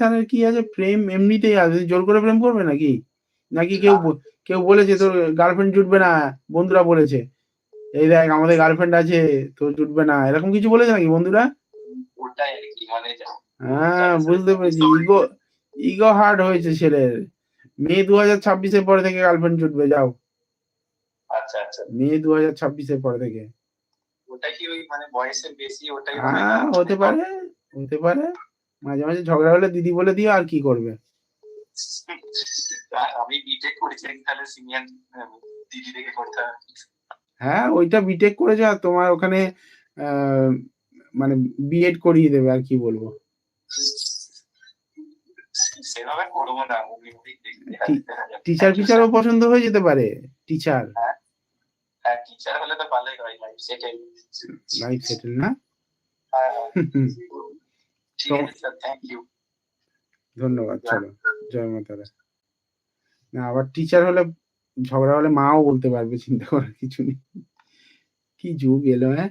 তাহলে কি আছে, প্রেম এমনিতেই আছে, জোর করে প্রেম করবে নাকি? নাকি কেউ বলেছে তোর গার্লফ্রেন্ড জুটবে না, বন্ধুরা বলেছে এই দেখ আমাদের গার্লফ্রেন্ড আছে তোর জুটবে না, এরকম কিছু বলেছে নাকি বন্ধুরা? ওটাই আর কি, মানে হ্যাঁ বুঝতে পেরেছি, ইগো হার্ট হয়েছে ছেলের। মে 2026-এর পরে থেকে গার্লফ্রেন্ড জুটবে, যাও। আচ্ছা আচ্ছা, মে 2026-এর পর থেকে। ওটা কি ওই মানে বয়সের বেশি ওটাই হবে না? হতে পারে, হতে পারে। মাঝে মাঝে ঝগড়া হলে দিদি বলে দিও, আর কি করবে। আমি বিটেক করেছি, তাহলে সিনিয়র দিদি থেকে করতে হবে। হ্যাঁ ওইটা বিটেক করেছে, আর তোমার ওখানে মানে বিএড করিয়ে দেবে, আর কি বলবো। সেভাবে করবো না, টিচার ফিচারও পছন্দ হয়ে যেতে পারে, টিচার। হ্যাঁ টিচার হলে তো ভালোই হয়, লাইফ সেটেল। লাইফ সেটেল না? ঠিক আছে স্যার, থ্যাংক ইউ, ধন্যবাদ। চলো, জয় মাতারা। না আবার টিচার হলে ঝগড়া হলে মাও বলতে পারবে, চিন্তা করার কিছু নেই। কি যুগ এলো, হ্যাঁ।